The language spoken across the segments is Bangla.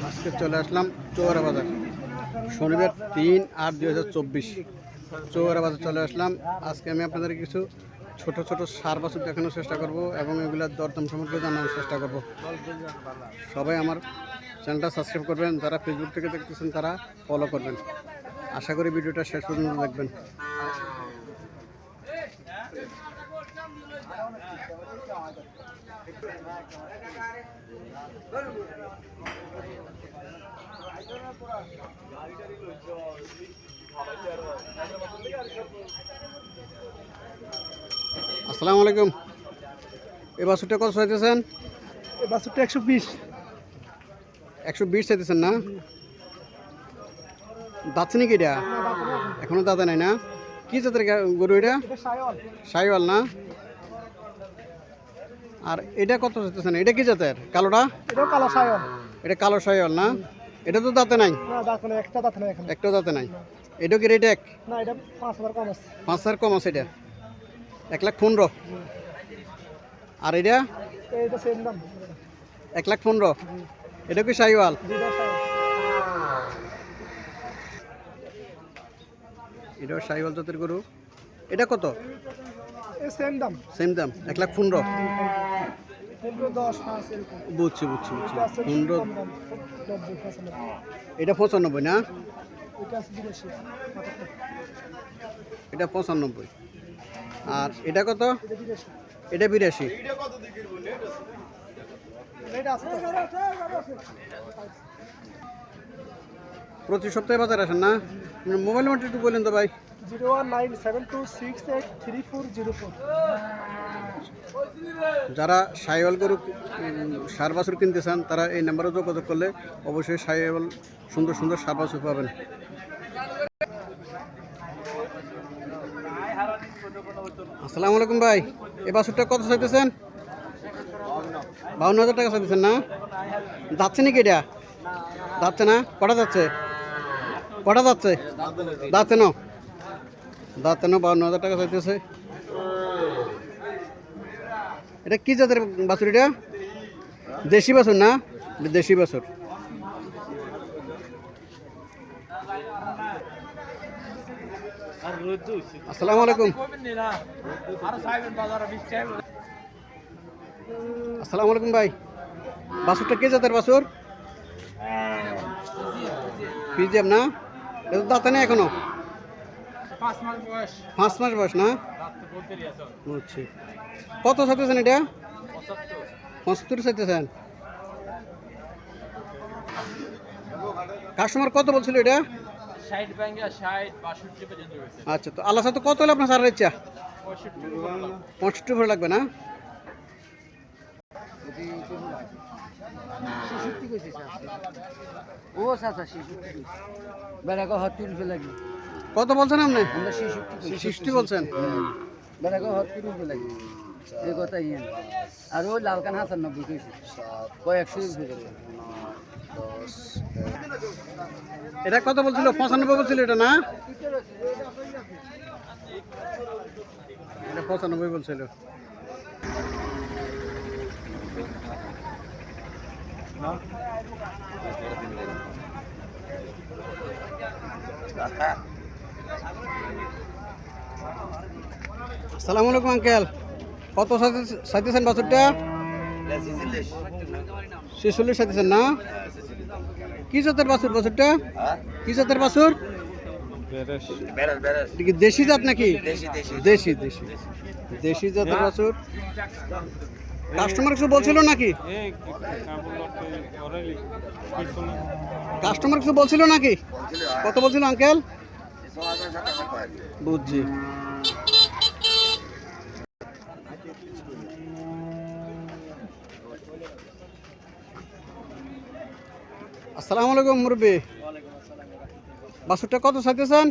আজকে চলে আসলাম চৌরা বাজার, শনিবার ৩-৮-২০২৪ চৌরা বাজার চলে আসলাম। আজকে আমি আপনাদের কিছু ছোট ছোট সার বাছুর দেখানোর চেষ্টা করব এবং এগুলোর দরদাম সম্পর্কে জানানোর চেষ্টা করব। সবাই আমার চ্যানেলটা সাবস্ক্রাইব করবেন, যারা ফেসবুক থেকে দেখতেছেন তারা ফলো করবেন। আশা করি ভিডিওটা শেষ পর্যন্ত দেখবেন। আসসালামু আলাইকুম। এই বাছুরটা কত চাইতেছেন? এই বাছুরটা 120 চাইতেছেন না? দাঁতছে নাকি এটা? এখনো দাঁতে নাই না? কি জাতের গরু এটা? শাহিওয়াল না? আর এটা কত চাইতেছেন? এটা কি জাতের? কালোটা? এটাও কালো শাহিওয়াল। এটা কালো শাহিওয়াল না? এটা তো দাঁতে নাই। না দাঁত নাই, একটা দাঁত নাই এখন। একটা দাঁতে নাই। এটা কি রেট এক? না এটা 5000 কম আছে। 5000 কম আছে এটা। 1,15,000। আর এটা? এইটা সেম দাম। 1,15,000। এটা কি শাহিওয়াল? দুইটা শাহিওয়াল। এটাও শাহিওয়াল জাতের গরু। এটা কত? এই সেম দাম। সেম দাম 1,15,000। 10 5 এরকম। বুঝছি। এটা আছে 15। কম দাম, 90 95। এটা 95 না? এটা আছে 82 এটা 95। আর এটা কত? এটা 82। এটা 82। এটা আছে প্রতি সপ্তাহে বাজার আসেন না? মোবাইল নাম্বারটা একটু বলেন তো ভাই। 01972683404। যারা শাহিওয়াল গরু সার বাছুর কিনতে চান তারা এই নাম্বারে যোগাযোগ করলে অবশ্যই শাহিওয়াল সুন্দর সুন্দর সার বাছুর পাবেন। আসসালামু আলাইকুম ভাই। এই বাছুরটা কত চাইতেছেন? 52,000 টাকা চাইতেছেন না? যাচ্ছে নাকি এটা? যাচ্ছে না? কটা যাচ্ছে? দাঁতে না? 52,000 টাকা চাইতেছে। এটা কি জাতের বাছুর? এটা দেশি বাছুর না? দেশি বাছুর। আসসালামু আলাইকুম। আসসালামু আলাইকুম ভাই। বাছুরটা কি জাতের বাছুর? পিজিএম না? এটা দাঁতে নেই এখনো? 5 মাস বয়স না? বুঝছি। কত চাইতেছেন এটা? 75 চাইতেছেন। কাস্টমার কত বলছিল এটা? 60 ভাঙা 60 62 পর্যন্ত গেছে। আচ্ছা, তো আল্লাহ সাথে কত হলে আপনার সারা ইচ্ছা? 65 ভরে লাগবে না? কত বলছেন আপনি? 60 বলছেন। আর ওই লালকান হাসান 90 কইছে কয়েকশো। এটা কত বলছিল? 95 বলছিল এটা না? এটা 95 বলছিল। আসসালামু আলাইকুম আঙ্কেল। কত চাইতেছেন বাছুরটা? 46 চাইতেছেন না? কি জাতের বাছুর? কি জাতের বাছুর? দেশি জাত নাকি? দেশি জাতের বাছুর। কাস্টমার কিছু বলছিল নাকি? কত বলছিল আঙ্কেল? বুঝছি। আসসালামু আলাইকুম মুরব্বী। বাছুরটা কত চাইতেছেন?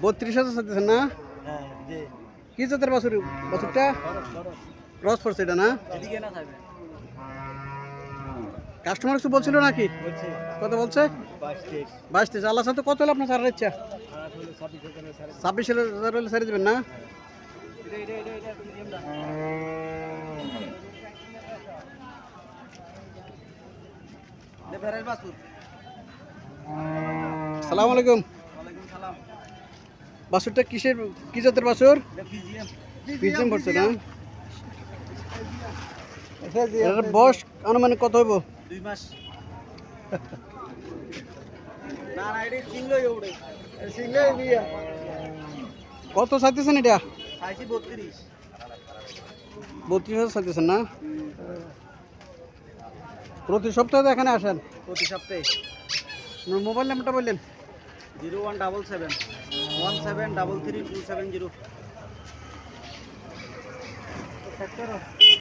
32,000 চাইতেছেন না? কি জাতের বাছুরটা? ক্রস ফোর্স এটা না? কাস্টমার কিছু বলছিল নাকি? কত বলছে? 22। আল্লাহ সাথে কত হলে আপনার ছাড়ার ইচ্ছা? 26,000 হলে ছেড়ে দেবেন না? সালাম আলাইকুম। বাছুরটা কি জাতের বাছুর? পিজিএম পড়ছে না? এটার বয়স আনুমানিক কত হইব? 2 মাস। না না এটা চিংলই ওড়ে। সিংলাই বিয়া কত চাইতেছেন এটা? চাইছি 32। 32,000 চাইতেছেন না? প্রতি সপ্তাহে এখানে আসেন? প্রতি সপ্তাহে। আপনার মোবাইল নাম্বারটা বললেন? 0177 1733 270।